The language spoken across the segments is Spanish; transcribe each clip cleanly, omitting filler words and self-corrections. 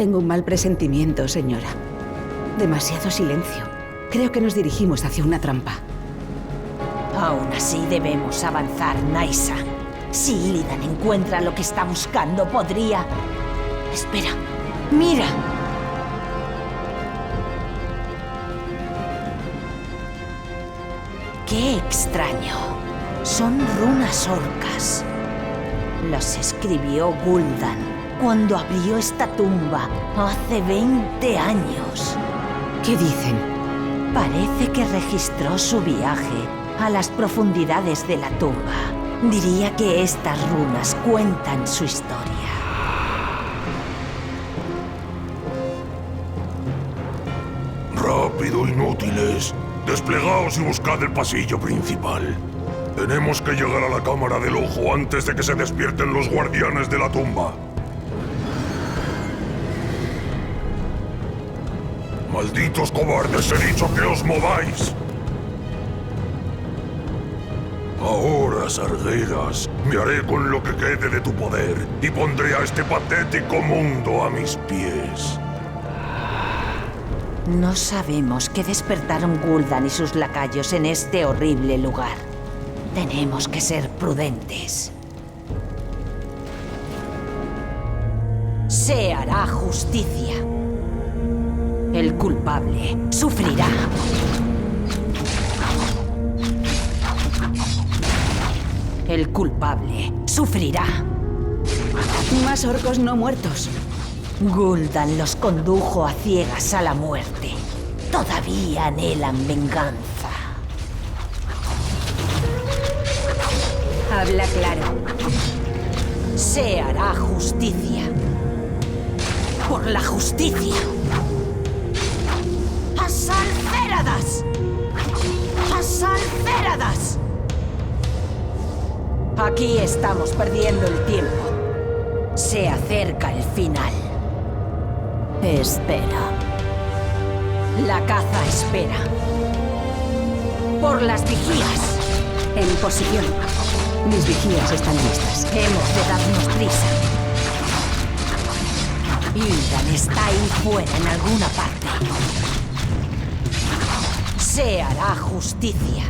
Tengo un mal presentimiento, señora. Demasiado silencio. Creo que nos dirigimos hacia una trampa. Aún así debemos avanzar, Nysa. Si Illidan encuentra lo que está buscando, podría... Espera, mira. ¡Qué extraño! Son runas orcas. Las escribió Gul'dan cuando abrió esta tumba hace 20 años. ¿Qué dicen? Parece que registró su viaje a las profundidades de la tumba. Diría que estas runas cuentan su historia. Rápido, inútiles. Desplegaos y buscad el pasillo principal. Tenemos que llegar a la cámara del ojo antes de que se despierten los guardianes de la tumba. ¡Malditos cobardes! ¡He dicho que os mováis! Ahora, Sargeras, me haré con lo que quede de tu poder y pondré a este patético mundo a mis pies. No sabemos qué despertaron Gul'dan y sus lacayos en este horrible lugar. Tenemos que ser prudentes. Se hará justicia. El culpable sufrirá. El culpable sufrirá. Más orcos no muertos. Gul'dan los condujo a ciegas a la muerte. Todavía anhelan venganza. Habla claro. Se hará justicia. Por la justicia. ¡Asalféradas! ¡Asalféradas! Aquí estamos perdiendo el tiempo. Se acerca el final. Espera. La caza espera. Por las vigías. En posición. Mis vigías están listas. Hemos de darnos prisa. Illidan está ahí fuera en alguna parte. Se hará justicia.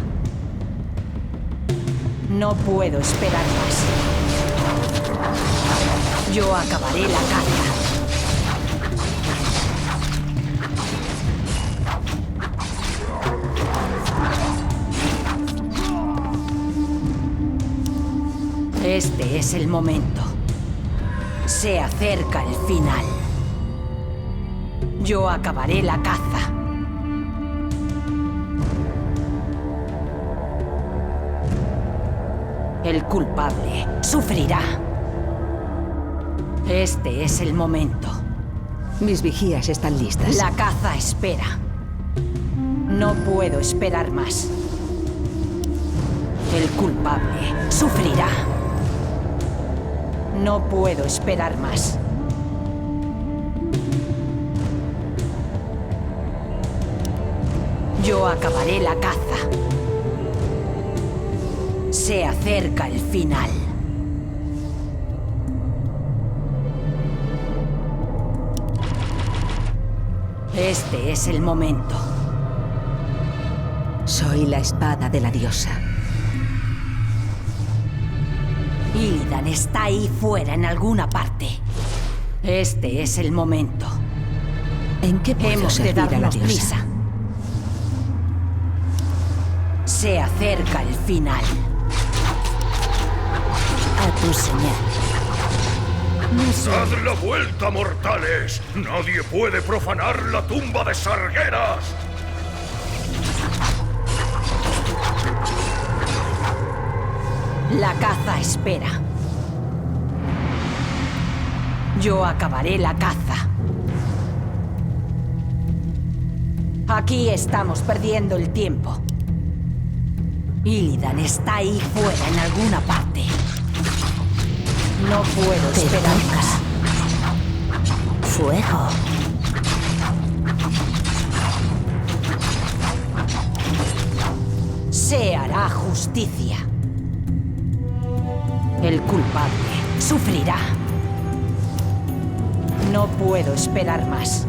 No puedo esperar más. Yo acabaré la caza. Este es el momento. Se acerca el final. Yo acabaré la caza. El culpable sufrirá. Este es el momento. Mis vigías están listas. La caza espera. No puedo esperar más. El culpable sufrirá. No puedo esperar más. Yo acabaré la caza. Se acerca el final. Este es el momento. Soy la espada de la diosa. Illidan está ahí fuera en alguna parte. Este es el momento. ¿En qué puedo Hemos de servir a la darnos diosa? prisa. Se acerca el final. A tu señal. ¡Dad la vuelta, mortales! ¡Nadie puede profanar la tumba de Sargeras! La caza espera. Yo acabaré la caza. Aquí estamos perdiendo el tiempo. Illidan está ahí fuera en alguna parte. No puedo esperar más. Fuego. Se hará justicia. El culpable sufrirá. No puedo esperar más.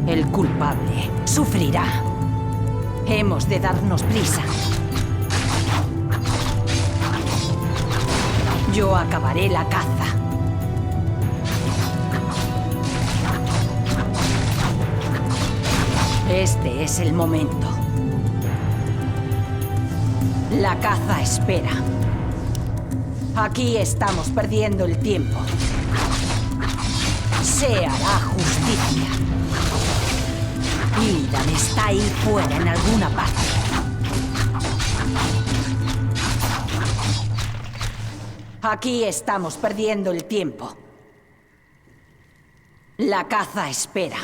El culpable sufrirá. Hemos de darnos prisa. Yo acabaré la caza. Este es el momento. La caza espera. Aquí estamos perdiendo el tiempo. Se hará justicia. Illidan está ahí fuera en alguna parte. Aquí estamos perdiendo el tiempo. La caza espera.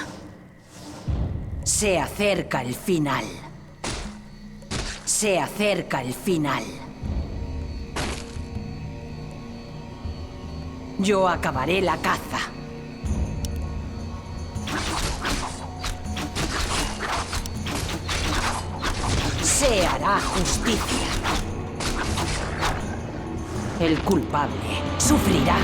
Se acerca el final. Se acerca el final. Yo acabaré la caza. Se hará justicia. El culpable sufrirá.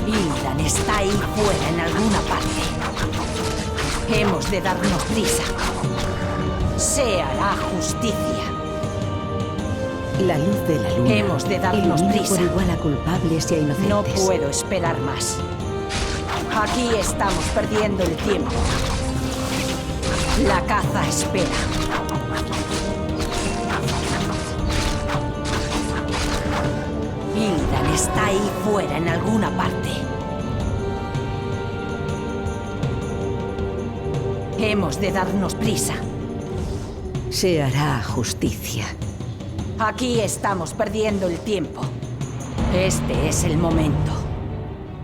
Illidan está ahí fuera en alguna parte. Hemos de darnos prisa. Se hará justicia. La luz de la luna Hemos de darnos ilumina prisa. por igual a culpables y a inocentes. No puedo esperar más. Aquí estamos perdiendo el tiempo. La caza espera. Illidan está ahí fuera en alguna parte. Hemos de darnos prisa. Se hará justicia. Aquí estamos perdiendo el tiempo. Este es el momento.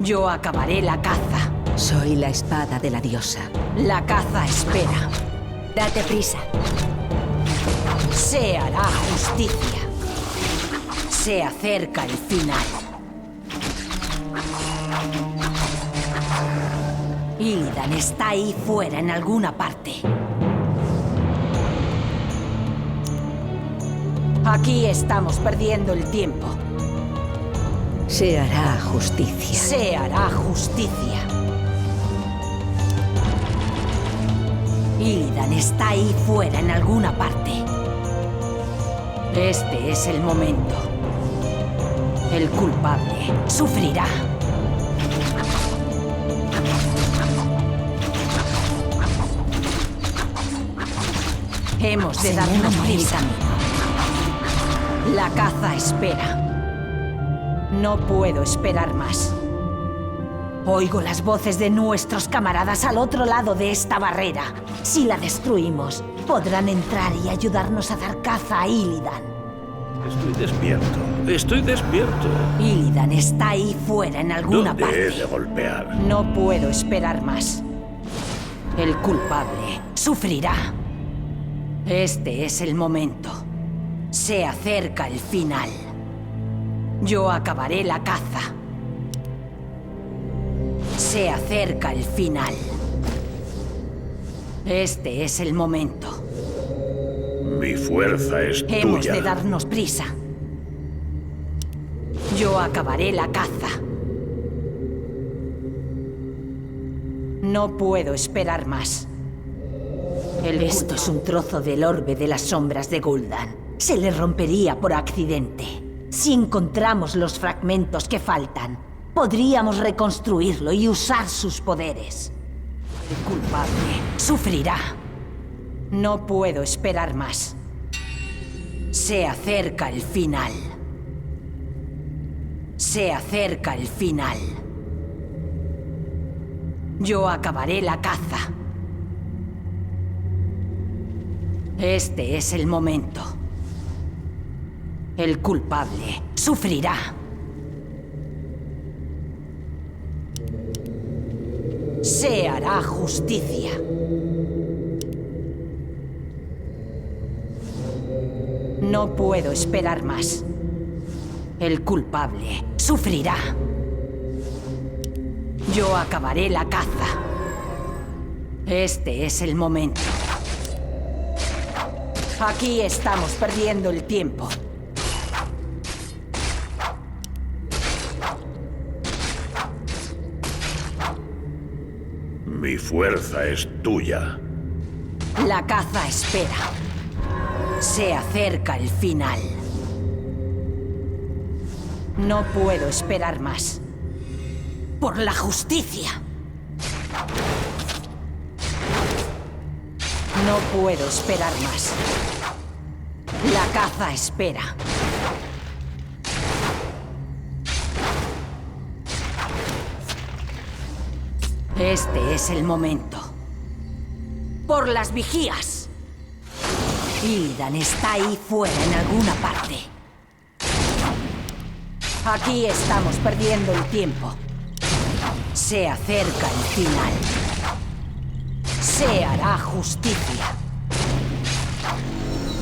Yo acabaré la caza. Soy la espada de la diosa. La caza espera. Date prisa. Se hará justicia. Se acerca el final. Illidan está ahí fuera en alguna parte. Aquí estamos perdiendo el tiempo. Se hará justicia. Se hará justicia. Illidan está ahí fuera en alguna parte. Este es el momento. El culpable sufrirá. Hemos de darnos prisa. La caza espera. No puedo esperar más. Oigo las voces de nuestros camaradas al otro lado de esta barrera. Si la destruimos, podrán entrar y ayudarnos a dar caza a Illidan. Estoy despierto. Estoy despierto. Illidan está ahí fuera en alguna ¿Dónde he de parte. golpear? No puedo esperar más. El culpable sufrirá. Este es el momento. Se acerca el final. Yo acabaré la caza. Se acerca el final. Este es el momento. Mi fuerza es Hemos tuya. de darnos prisa. Yo acabaré la caza. No puedo esperar más. Esto es un trozo del orbe de las sombras de Gul'dan. Se le rompería por accidente. Si encontramos los fragmentos que faltan, podríamos reconstruirlo y usar sus poderes. El culpable sufrirá. No puedo esperar más. Se acerca el final. Se acerca el final. Yo acabaré la caza. Este es el momento. El culpable sufrirá. Se hará justicia. No puedo esperar más. El culpable sufrirá. Yo acabaré la caza. Este es el momento. Aquí estamos perdiendo el tiempo. Mi fuerza es tuya. La caza espera. Se acerca el final. No puedo esperar más. ¡Por la justicia! No puedo esperar más. La caza espera. Este es el momento. ¡Por las vigías! Illidan está ahí fuera en alguna parte. Aquí estamos perdiendo el tiempo. Se acerca el final. Se hará justicia.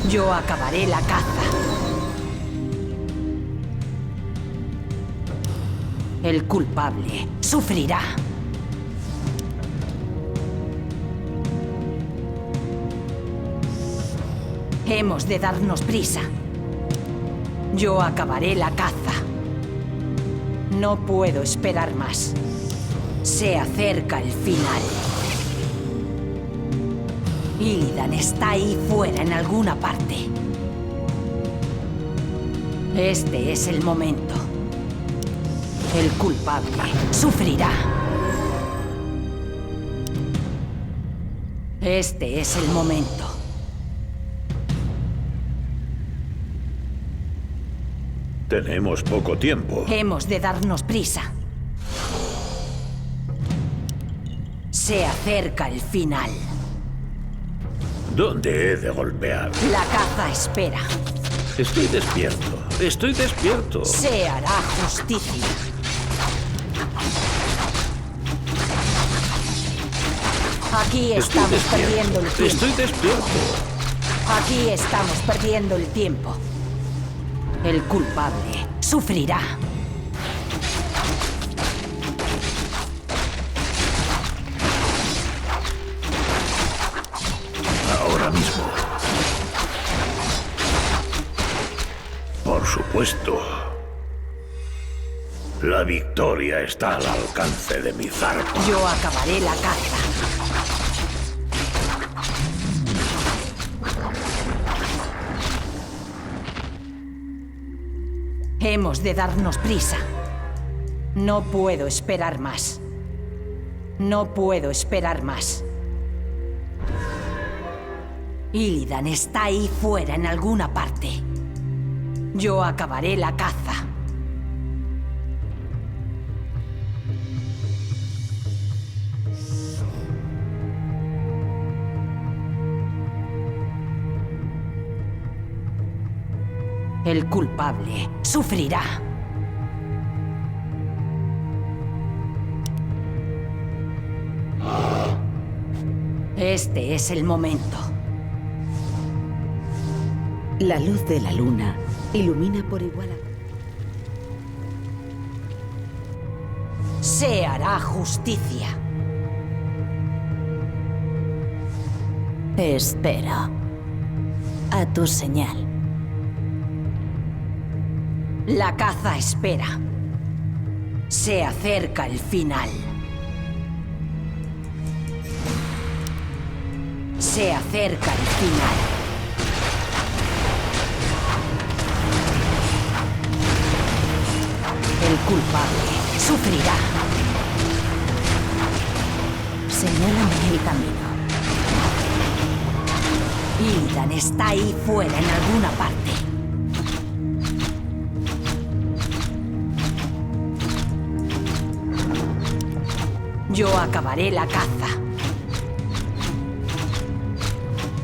Yo acabaré la caza. El culpable sufrirá. Hemos de darnos prisa. Yo acabaré la caza. No puedo esperar más. Se acerca el final. Illidan está ahí fuera en alguna parte. Este es el momento. El culpable sufrirá. Este es el momento. Tenemos poco tiempo. Hemos de darnos prisa. Se acerca el final. ¿Dónde he de golpear? La caza espera. Estoy despierto. Estoy despierto. Se hará justicia. Aquí estamos perdiendo el tiempo. Estoy despierto. Aquí estamos perdiendo el tiempo. El culpable sufrirá. Ahora mismo. Por supuesto. La victoria está al alcance de mi zarpa. Yo acabaré la caza. Hemos de darnos prisa. No puedo esperar más. No puedo esperar más. Illidan está ahí fuera en alguna parte. Yo acabaré la caza. El culpable sufrirá. Este es el momento. La luz de la luna ilumina por igual a... Se hará justicia. Espera. A tu señal. La caza espera. Se acerca el final. Se acerca el final. El culpable sufrirá. Señálame el camino. Illidan está ahí fuera en alguna parte. Yo acabaré la caza.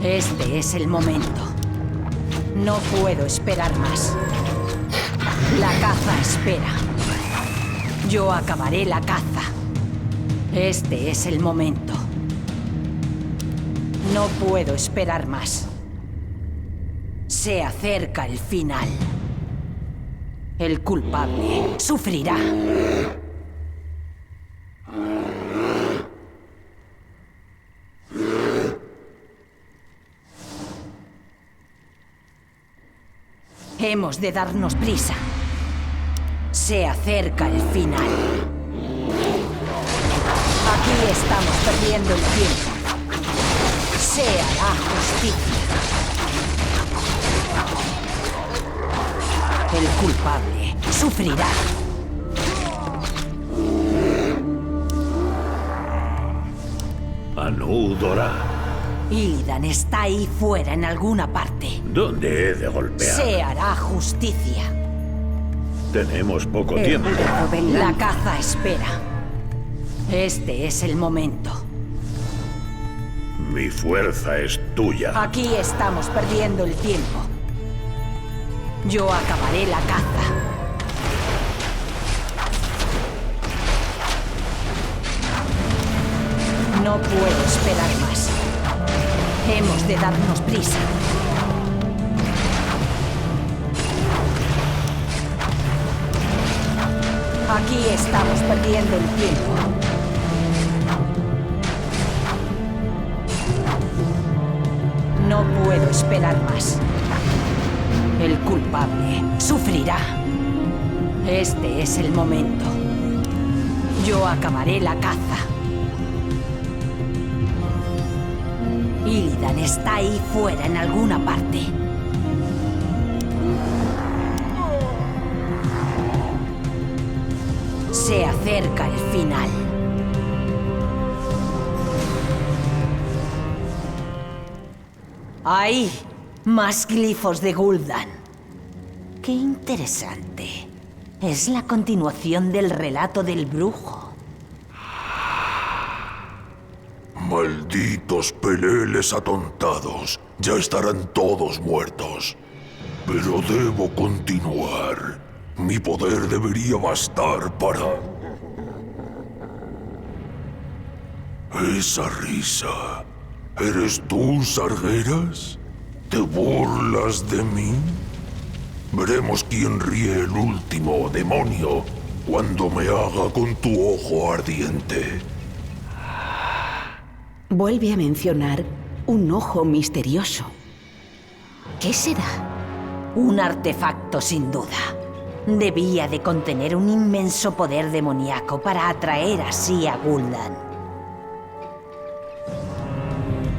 Este es el momento. No puedo esperar más. La caza espera. Yo acabaré la caza. Este es el momento. No puedo esperar más. Se acerca el final. El culpable sufrirá. Hemos de darnos prisa. Se acerca el final. Aquí estamos perdiendo el tiempo. Se hará justicia. El culpable sufrirá. Anudora. Illidan está ahí fuera en alguna parte. ¿Dónde he de golpear? Se hará justicia. Tenemos poco tiempo. La caza espera. Este es el momento. Mi fuerza es tuya. Aquí estamos perdiendo el tiempo. Yo acabaré la caza. No puedo esperar más. Hemos de darnos prisa. Aquí estamos perdiendo el tiempo. No puedo esperar más. El culpable sufrirá. Este es el momento. Yo acabaré la caza. Illidan está ahí fuera en alguna parte. Se acerca el final. ¡Ahí! Más glifos de Gul'dan. ¡Qué interesante! Es la continuación del relato del brujo. Malditos peleles atontados. Ya estarán todos muertos. Pero debo continuar. Mi poder debería bastar para... Esa risa. ¿Eres tú, Sargeras? ¿Te burlas de mí? Veremos quién ríe el último, demonio, cuando me haga con tu ojo ardiente. Vuelve a mencionar un ojo misterioso. ¿Qué será? Un artefacto, sin duda. Debía de contener un inmenso poder demoníaco para atraer así a Gul'dan.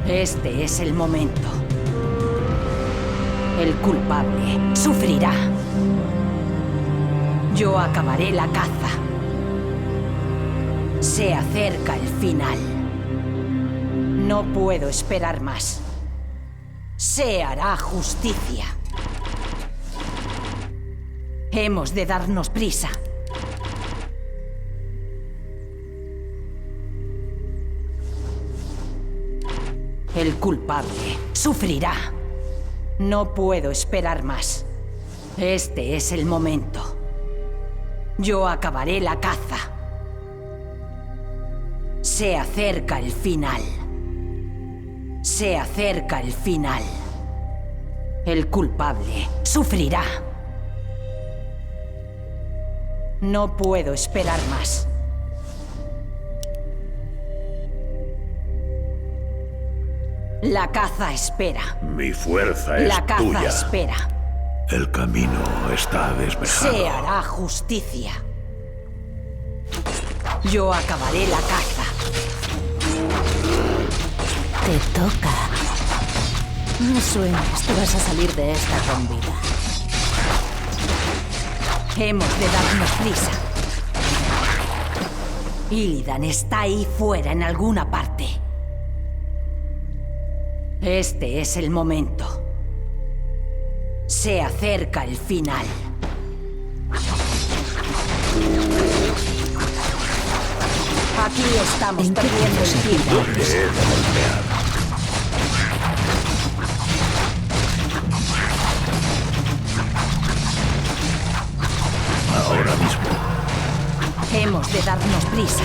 Este es el momento. El culpable sufrirá. Yo acabaré la caza. Se acerca el final. No puedo esperar más. Se hará justicia. Hemos de darnos prisa. El culpable sufrirá. No puedo esperar más. Este es el momento. Yo acabaré la caza. Se acerca el final. Se acerca el final. El culpable sufrirá. No puedo esperar más. La caza espera. Mi fuerza es La caza tuya. espera. El camino está despejado. Se hará justicia. Yo acabaré la caza. Te toca. No sueñes, tú vas a salir de esta con vida. Hemos de darnos prisa. Illidan está ahí fuera en alguna parte. Este es el momento. Se acerca el final. Aquí estamos perdiendo el tiempo. ¿Dónde he de golpear? Ahora mismo. Hemos de darnos prisa.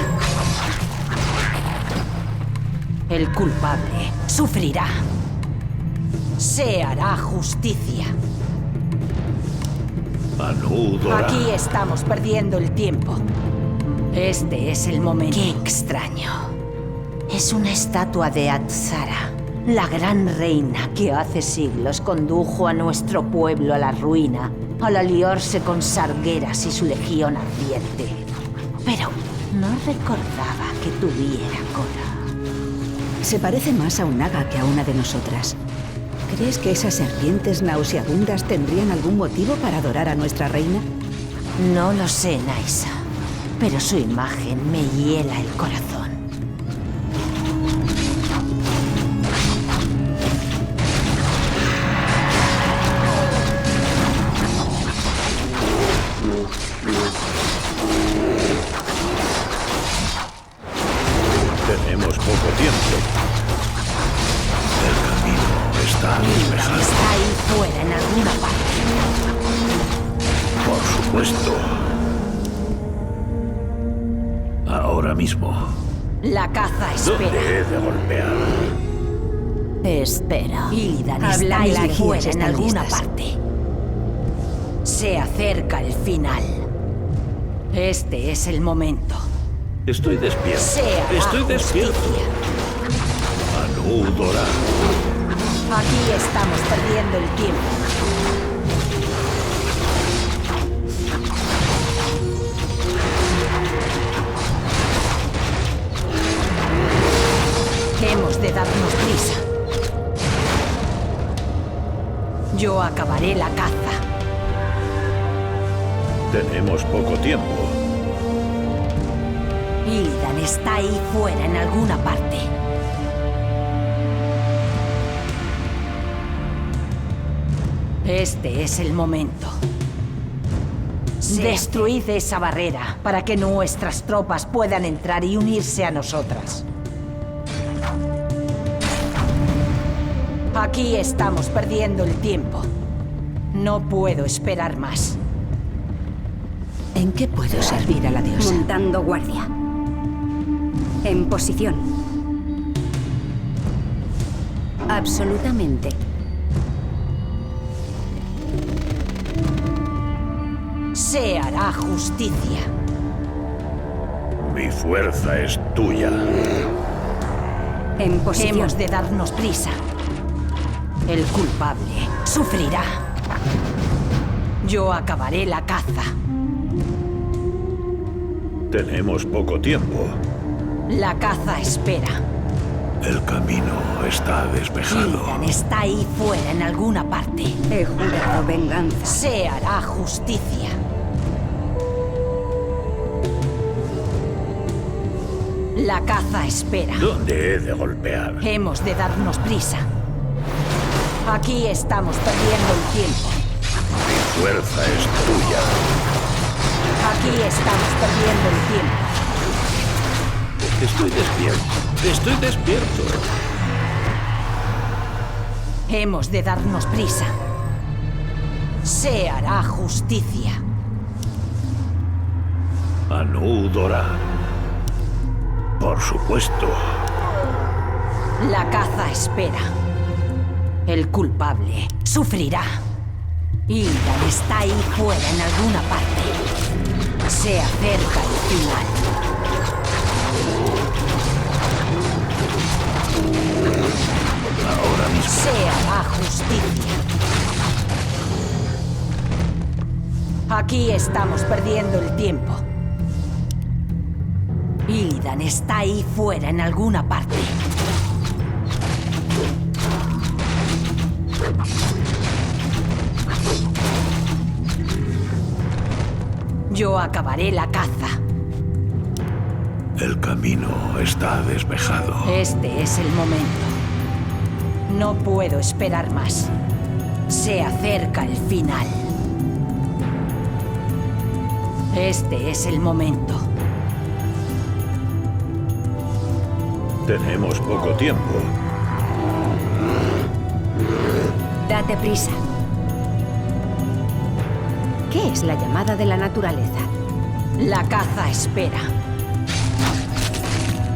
El culpable sufrirá. Se hará justicia. Anudora. Aquí estamos perdiendo el tiempo. Este es el momento. Qué extraño. Es una estatua de Atzara, la gran reina que hace siglos condujo a nuestro pueblo a la ruina al aliarse con Sargeras y su legión ardiente. Pero No recordaba que tuviera cola. Se parece más a un naga que a una de nosotras. ¿Crees que esas serpientes nauseabundas tendrían algún motivo para adorar a nuestra reina? No lo sé, Nysa, pero su imagen me hiela el corazón. Tenemos poco tiempo. El camino está despejado. Está ahí fuera, en alguna parte. Por supuesto. Ahora mismo. La caza espera. ¿Dónde he de golpear? Espera. Illidan Hablan está y ahí las vigías fuera, en están alguna listas. parte. Se acerca el final. Este es el momento. Estoy despierto. Sea Estoy despierto. justicia. Anudora. Aquí estamos perdiendo el tiempo. Hemos de darnos prisa. Yo acabaré la caza. Tenemos poco tiempo. Illidan está ahí fuera, en alguna parte. Este es el momento. Destruid esa barrera para que nuestras tropas puedan entrar y unirse a nosotras. Aquí estamos perdiendo el tiempo. No puedo esperar más. ¿En qué puedo servir a la diosa? Montando guardia. En posición. Absolutamente. Se hará justicia. Mi fuerza es tuya. En posición. Hemos de darnos prisa. El culpable sufrirá. Yo acabaré la caza. Tenemos poco tiempo. La caza espera. El camino está despejado. Illidan está ahí fuera, en alguna parte. He jurado venganza. Se hará justicia. La caza espera. ¿Dónde he de golpear? Hemos de darnos prisa. Aquí estamos perdiendo el tiempo. Mi fuerza es tuya. Aquí estamos perdiendo el tiempo. Estoy despierto. Estoy despierto. Hemos de darnos prisa. Se hará justicia. Anudora. Por supuesto. La caza espera. El culpable sufrirá. Illidan está ahí fuera, en alguna parte. Se acerca el final. Ahora mismo. Se hará justicia. Aquí estamos perdiendo el tiempo. Illidan está ahí fuera, en alguna parte. Yo acabaré la caza. El camino está despejado. Este es el momento. No puedo esperar más. Se acerca el final. Este es el momento. Tenemos poco tiempo. Date prisa. ¿Qué es la llamada de la naturaleza? La caza espera.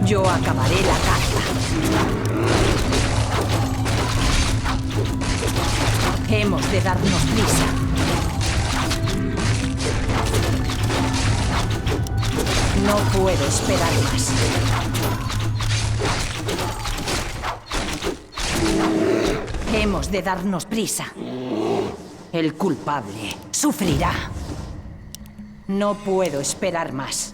Yo acabaré la caza. Hemos de darnos prisa. No puedo esperar más. Hemos de darnos prisa. El culpable sufrirá. No puedo esperar más.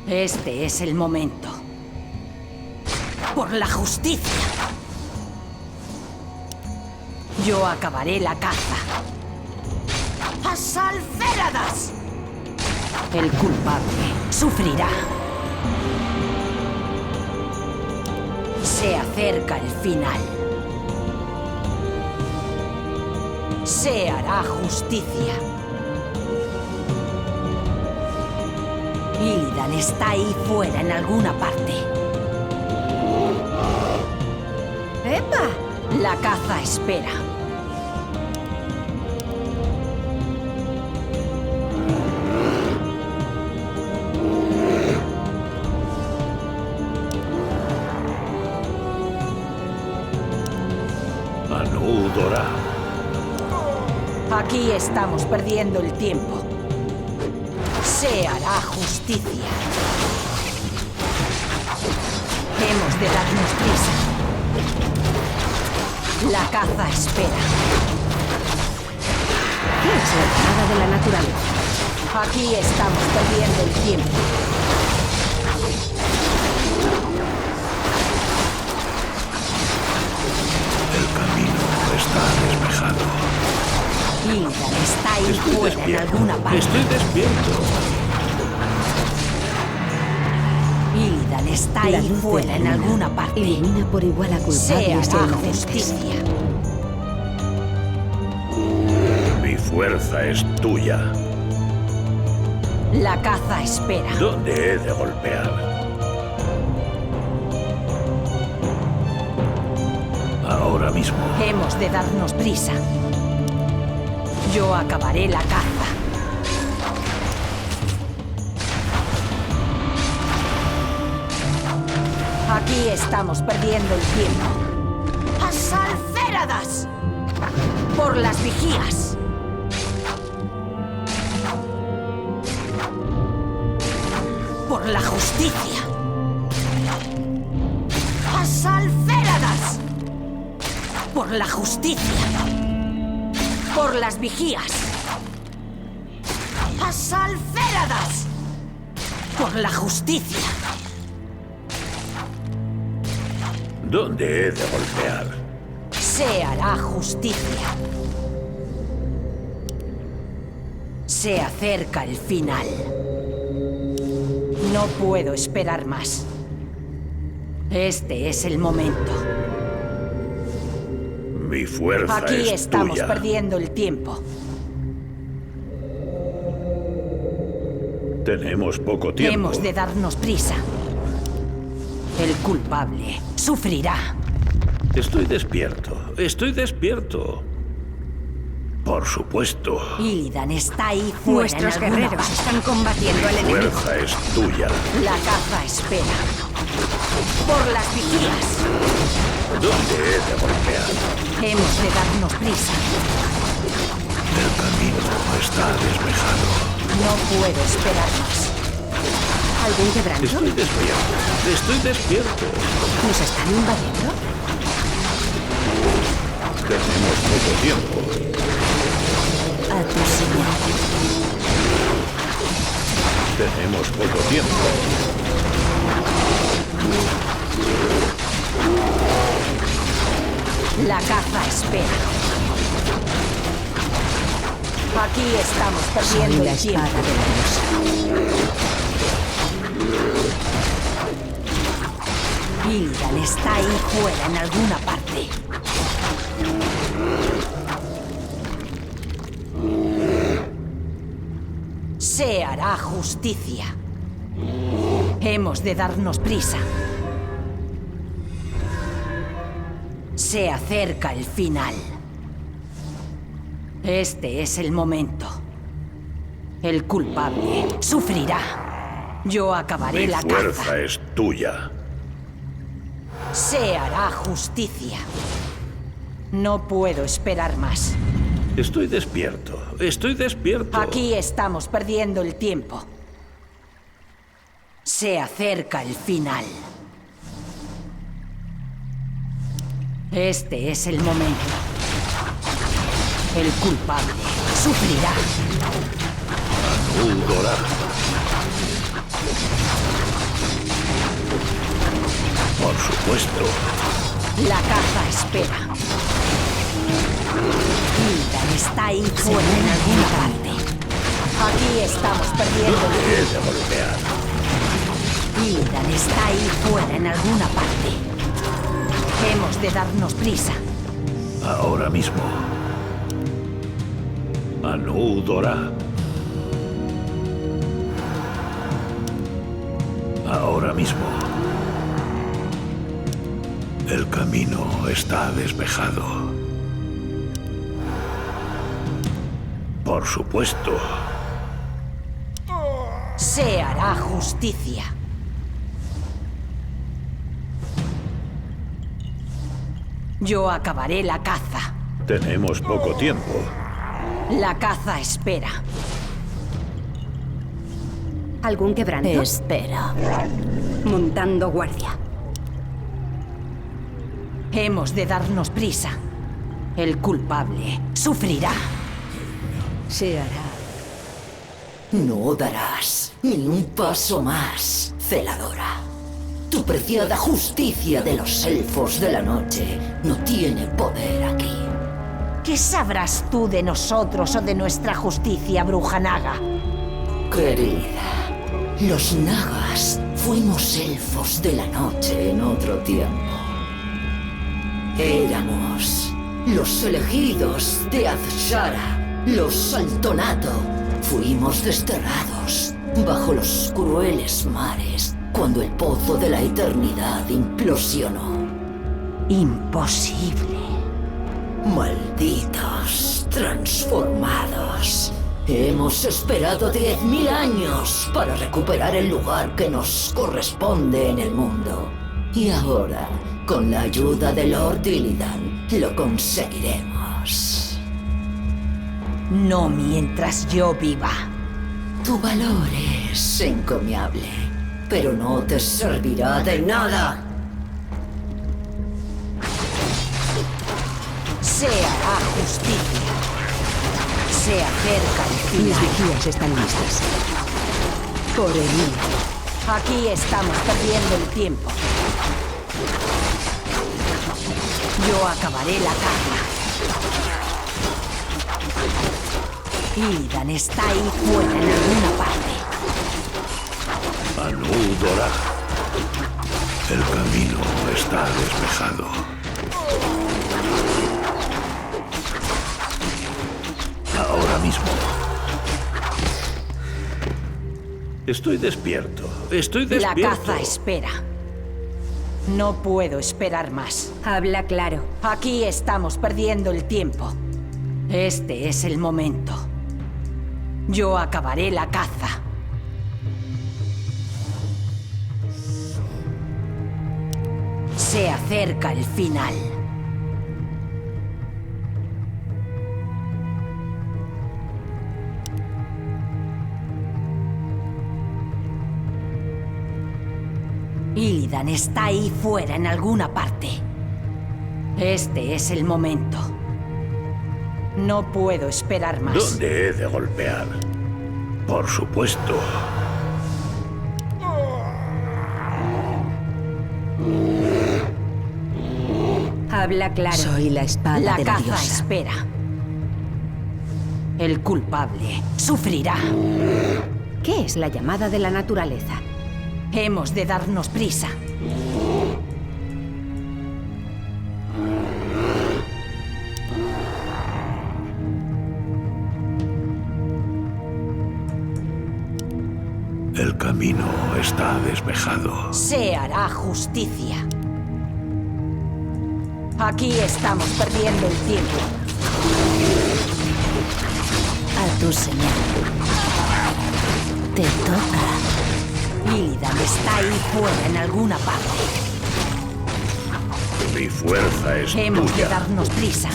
Este es el momento. Por la justicia. Yo acabaré la caza. ¡Asalféradas! El culpable sufrirá. Se acerca el final. Se hará justicia. Illidan está ahí fuera en alguna parte. ¡Epa! La caza espera. Anudora. Aquí estamos perdiendo el tiempo. Se hará justicia. Hemos de darnos prisa. La caza espera. ¿Qué es la llamada de la naturaleza? Aquí estamos perdiendo el tiempo. El camino está despejado. Illidan está ahí Estoy fuera en despierto. alguna parte. Estoy despierto. Illidan está La ahí luz de fuera la en luna alguna parte. ilumina por igual a Se culpables y a hará inocentes. justicia. Mi fuerza es tuya. La caza espera. ¿Dónde he de golpear? Ahora mismo. Hemos de darnos prisa. Yo acabaré la caza. Aquí estamos perdiendo el tiempo. ¡Asalféradas! Por las vigías. Por la justicia. ¡Asalféradas! Por la justicia. Por las vigías. ¡Asalféradas! Por la justicia. ¿Dónde he de golpear? Se hará justicia. Se acerca el final. No puedo esperar más. Este es el momento. Mi fuerza Aquí es estamos tuya. perdiendo el tiempo. Tenemos poco tiempo. Hemos de darnos prisa. El culpable sufrirá. Estoy despierto. Estoy despierto. Por supuesto. Illidan está ahí fuera Nuestros en alguna guerreros parte. están combatiendo al enemigo. Fuerza es tuya. La caza espera. Por las vigías. ¿Dónde he de golpear? Hemos de darnos prisa. El camino está despejado. No puedo esperar más. ¿Algún quebranto? Estoy despierto. Estoy despierto. ¿Nos están invadiendo? Tenemos poco tiempo. A tu señal. Tenemos poco tiempo. La caza espera. Aquí estamos Soy perdiendo la el espada tiempo. de la diosa. Illidan está ahí fuera en alguna parte. Se hará justicia. Hemos de darnos prisa. Se acerca el final. Este es el momento. El culpable sufrirá. Yo acabaré Mi la fuerza caza. es tuya. Se hará justicia. No puedo esperar más. Estoy despierto. Estoy despierto. Aquí estamos perdiendo el tiempo. Se acerca el final. Este es el momento. El culpable sufrirá. Udora. Por supuesto. La caza espera. Ildan está ahí fuera en alguna parte. Aquí estamos perdiendo el He tiempo. de golpear. Ildan está ahí fuera en alguna parte. Hemos de darnos prisa. Ahora mismo. Anudora. Ahora mismo. El camino está despejado. Por supuesto. Se hará justicia. Yo acabaré la caza. Tenemos poco tiempo. La caza espera. ¿Algún quebranto? Espera. Montando guardia. Hemos de darnos prisa. El culpable sufrirá. Se hará. No darás ni un paso más, celadora. Tu preciada justicia de los elfos de la noche no tiene poder aquí. ¿Qué sabrás tú de nosotros o de nuestra justicia, bruja naga? Querida, los nagas fuimos elfos de la noche en otro tiempo. Éramos los elegidos de Azshara, los Saltonato. Fuimos desterrados bajo los crueles mares cuando el pozo de la eternidad implosionó. Imposible. Malditos transformados. Hemos esperado 10.000 años para recuperar el lugar que nos corresponde en el mundo. Y ahora, con la ayuda de Lord Illidan, lo conseguiremos. No mientras yo viva. Tu valor es encomiable, pero no te servirá de nada. Se hará justicia. Se acerca el Mis final. vigías están listas. Por el mío. Aquí estamos perdiendo el tiempo. Yo acabaré la caza. Illidan está ahí fuera en alguna parte. Anudora. El camino está despejado. Ahora mismo. Estoy despierto. Estoy despierto. La caza espera. No puedo esperar más. Habla claro. Aquí estamos perdiendo el tiempo. Este es el momento. Yo acabaré la caza. Se acerca el final. Illidan está ahí fuera en alguna parte. Este es el momento. No puedo esperar más. ¿Dónde he de golpear? Por supuesto. Habla claro. Soy la espada La de la caza diosa. espera. El culpable sufrirá. ¿Qué es la llamada de la naturaleza? Hemos de darnos prisa. El camino está despejado. Se hará justicia. Aquí estamos perdiendo el tiempo. A tu señal. Te toca. Illidan está ahí fuera en alguna parte. Mi fuerza es Hemos de tuya. darnos prisa.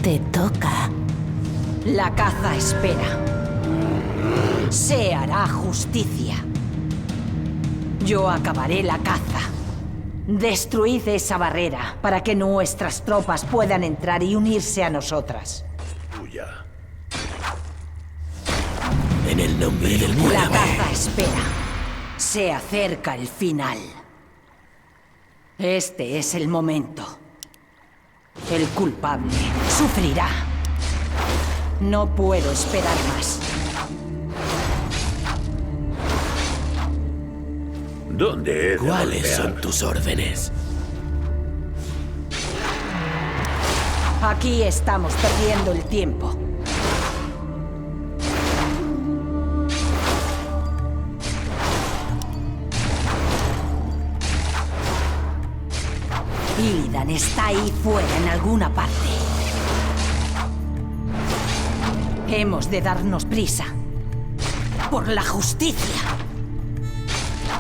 Te toca. La caza espera. Se hará justicia. Yo acabaré la caza. Destruid esa barrera para que nuestras tropas puedan entrar y unirse a nosotras. Tuya. En el nombre del La muérame. caza espera. Se acerca el final. Este es el momento. El culpable sufrirá. No puedo esperar más. ¿Dónde he de ¿Cuáles golpear? son tus órdenes? Aquí estamos perdiendo el tiempo. Illidan está ahí fuera en alguna parte. Hemos de darnos prisa. Por la justicia.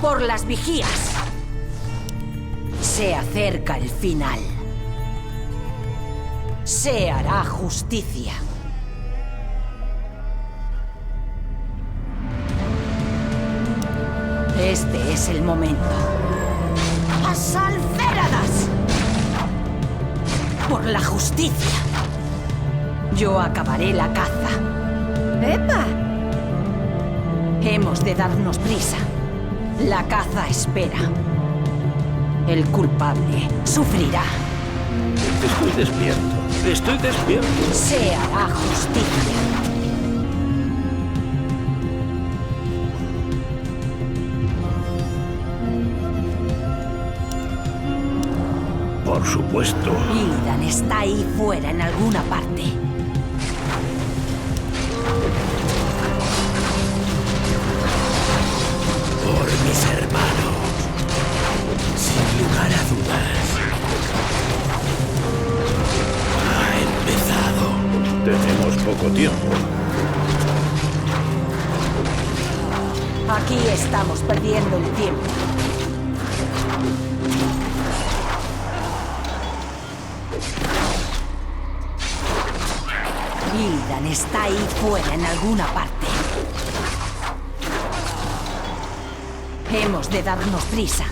Por las vigías. Se acerca el final. Se hará justicia. Este es el momento. ¡Asalféradas! Por la justicia. Yo acabaré la caza. ¡Epa! Hemos de darnos prisa. La caza espera. El culpable sufrirá. Estoy despierto. Estoy despierto. Se hará justicia. Por supuesto. Illidan está ahí fuera en alguna parte. Por mis hermanos. Sin lugar a dudas. Ha empezado. Tenemos poco tiempo. Aquí estamos perdiendo el tiempo. Illidan está ahí fuera en alguna parte. Hemos de darnos prisa.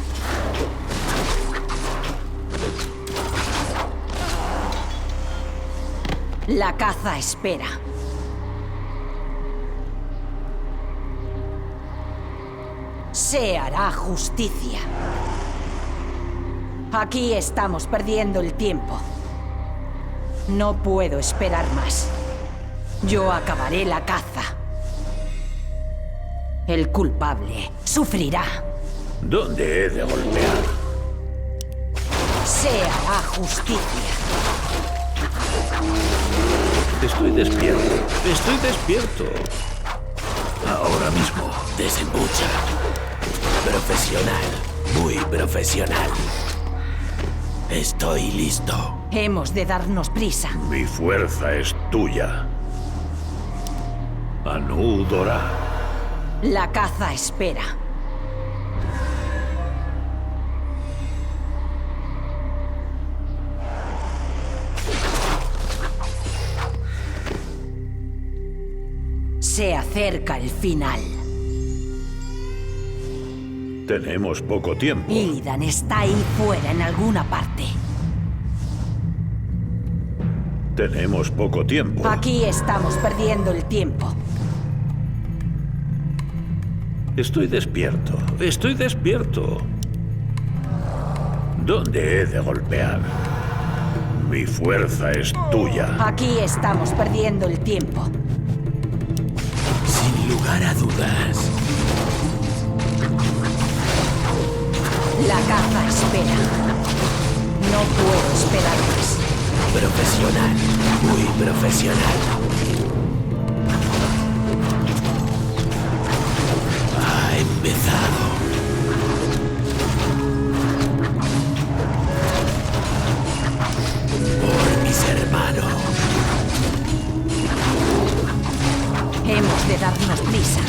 La caza espera. Se hará justicia. Aquí estamos perdiendo el tiempo. No puedo esperar más. Yo acabaré la caza. El culpable sufrirá. ¿Dónde he de golpear? Se hará justicia. Estoy despierto. Estoy despierto. Ahora mismo. Desembucha. Profesional. Muy profesional. Estoy listo. Hemos de darnos prisa. Mi fuerza es tuya. Anudora. La caza espera. Se acerca el final. Tenemos poco tiempo. Illidan está ahí fuera en alguna parte. Tenemos poco tiempo. Aquí estamos perdiendo el tiempo. Estoy despierto. Estoy despierto. ¿Dónde he de golpear? Mi fuerza es tuya. Aquí estamos perdiendo el tiempo. Sin lugar a dudas. La caza espera. No puedo esperar más. Profesional. Muy profesional. Ha empezado. Por mis hermanos. Hemos de darnos prisa.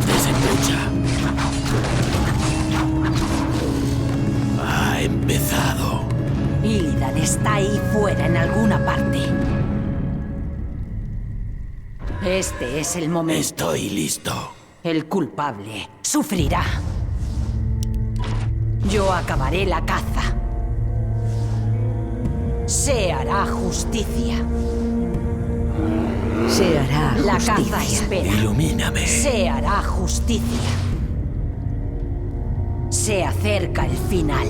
Desembucha. Ha empezado. Illidan está ahí fuera en alguna parte. Este es el momento. Estoy listo. El culpable sufrirá. Yo acabaré la caza. Se hará justicia. Se hará La caza justicia. espera. Ilumíname. Se hará justicia. Se acerca el final.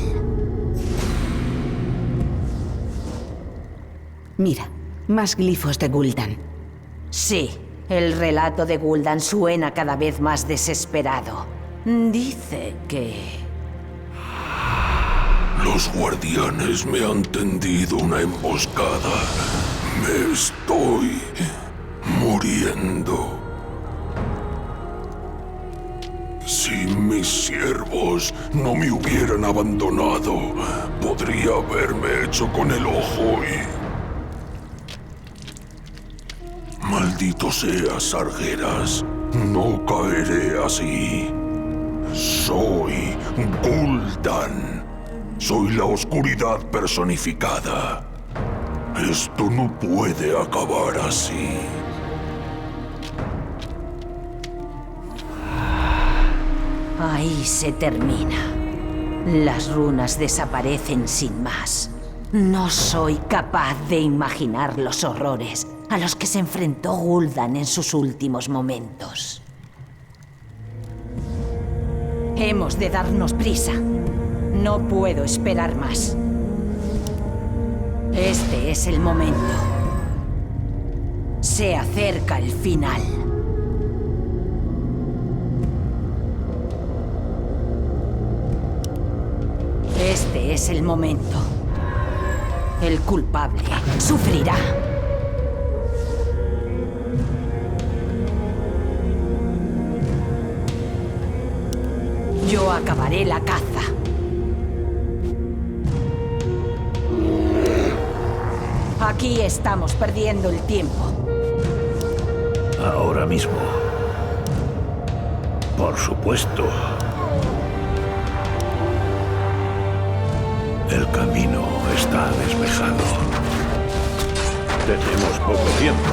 Mira, más glifos de Gul'dan. Sí, el relato de Gul'dan suena cada vez más desesperado. Dice que... Los guardianes me han tendido una emboscada. Me estoy muriendo. Si mis siervos no me hubieran abandonado, podría haberme hecho con el ojo y... Maldito seas, Sargeras. No caeré así. Soy Gul'dan. Soy la oscuridad personificada. Esto no puede acabar así. Ahí se termina. Las runas desaparecen sin más. No soy capaz de imaginar los horrores a los que se enfrentó Gul'dan en sus últimos momentos. Hemos de darnos prisa. No puedo esperar más. Este es el momento. Se acerca el final. Este es el momento. El culpable sufrirá. Yo acabaré la caza. Aquí estamos perdiendo el tiempo. Ahora mismo. Por supuesto. El camino está despejado. Tenemos poco tiempo.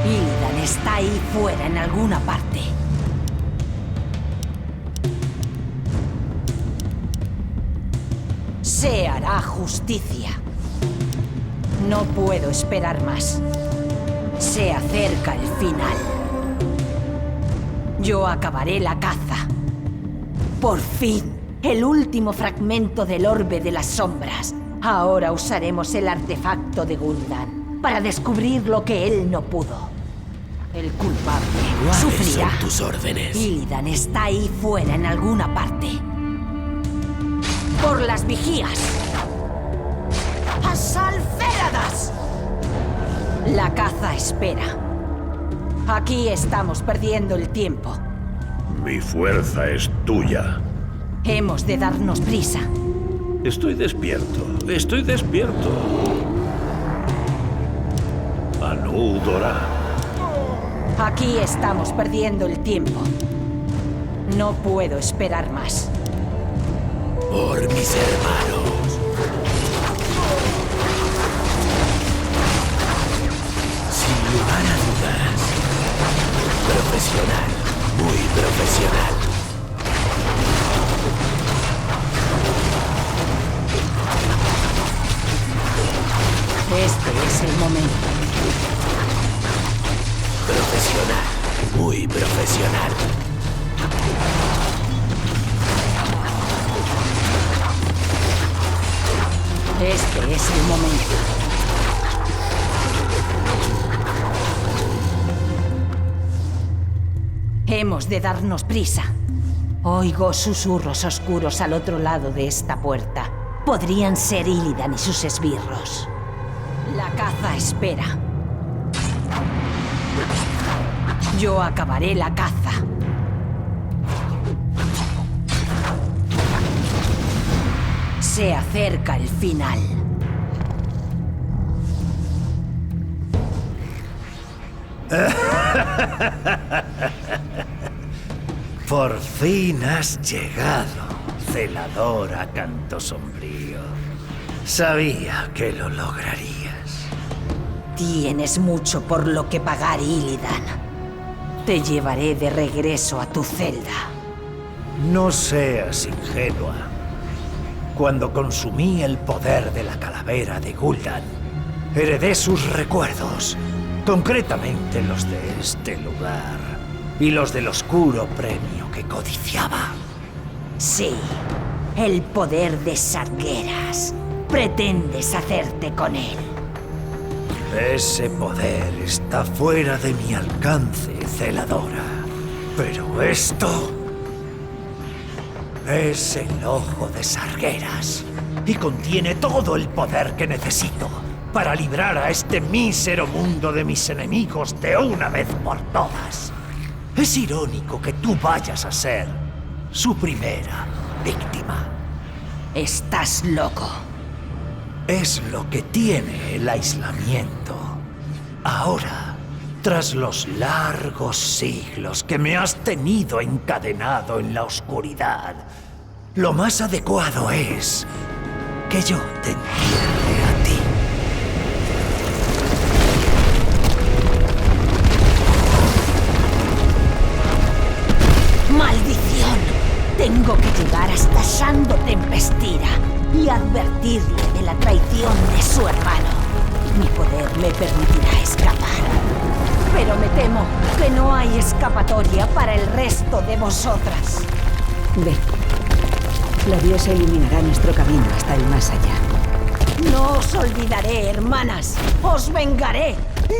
Illidan está ahí fuera en alguna parte. Se hará justicia. No puedo esperar más. Se acerca el final. Yo acabaré la caza. Por fin, el último fragmento del orbe de las sombras. Ahora usaremos el artefacto de Gul'dan para descubrir lo que él no pudo. El culpable ¿Cuáles sufrirá. son tus órdenes? Illidan está ahí fuera en alguna parte. ¡Por las vigías! ¡Asalféradas! La caza espera. Aquí estamos perdiendo el tiempo. Mi fuerza es tuya. Hemos de darnos prisa. Estoy despierto. Estoy despierto. Anudora. Aquí estamos perdiendo el tiempo. No puedo esperar más. Por mis hermanos. Sin lugar a dudas. Profesional. Muy profesional. Este es el momento. Profesional. Muy profesional. Este es el momento. Hemos de darnos prisa. Oigo susurros oscuros al otro lado de esta puerta. Podrían ser Illidan y sus esbirros. La caza espera. Yo acabaré la caza. Se acerca el final. Por fin has llegado, celadora canto sombrío. Sabía que lo lograrías. Tienes mucho por lo que pagar, Illidan. Te llevaré de regreso a tu celda. No seas ingenua. Cuando consumí el poder de la calavera de Gul'dan, Heredé sus recuerdos, concretamente los de este lugar y los del oscuro premio que codiciaba. Sí, el poder de Sargeras. Pretendes hacerte con él. Ese poder está fuera de mi alcance, celadora. Pero esto es el ojo de Sargeras y contiene todo el poder que necesito para librar a este mísero mundo de mis enemigos de una vez por todas. Es irónico que tú vayas a ser su primera víctima. Estás loco. Es lo que tiene el aislamiento. Ahora, tras los largos siglos que me has tenido encadenado en la oscuridad, lo más adecuado es que yo te entierre a ti. ¡Maldición! Tengo que llegar hasta Shando Tempestira y advertirle de la traición de su hermano. Mi poder me permitirá escapar. Pero me temo que no hay escapatoria para el resto de vosotras. Ve. La diosa iluminará nuestro camino hasta el más allá. No os olvidaré, hermanas. ¡Os vengaré!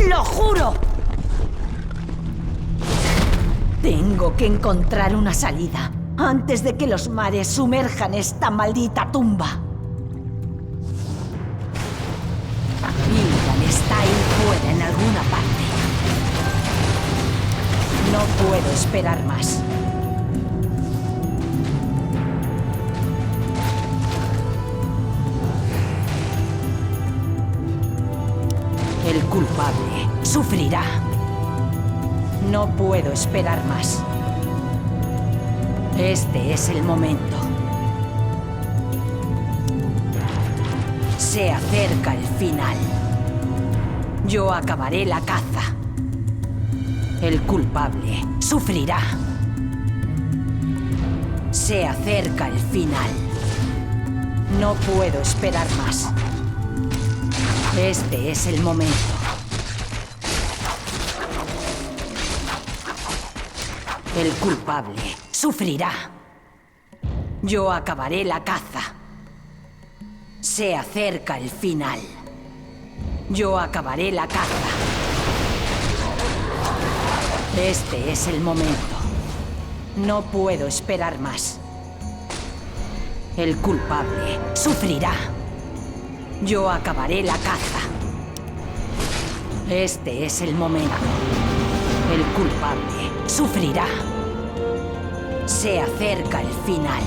¡Lo juro! Tengo que encontrar una salida antes de que los mares sumerjan esta maldita tumba. Gildan está ahí fuera en alguna parte. No puedo esperar más. El culpable sufrirá. No puedo esperar más. Este es el momento. Se acerca el final. Yo acabaré la caza. El culpable sufrirá. Se acerca el final. No puedo esperar más. Este es el momento. El culpable sufrirá. Yo acabaré la caza. Se acerca el final. Yo acabaré la caza. Este es el momento. No puedo esperar más. El culpable sufrirá. Yo acabaré la caza. Este es el momento. El culpable sufrirá. Se acerca el final.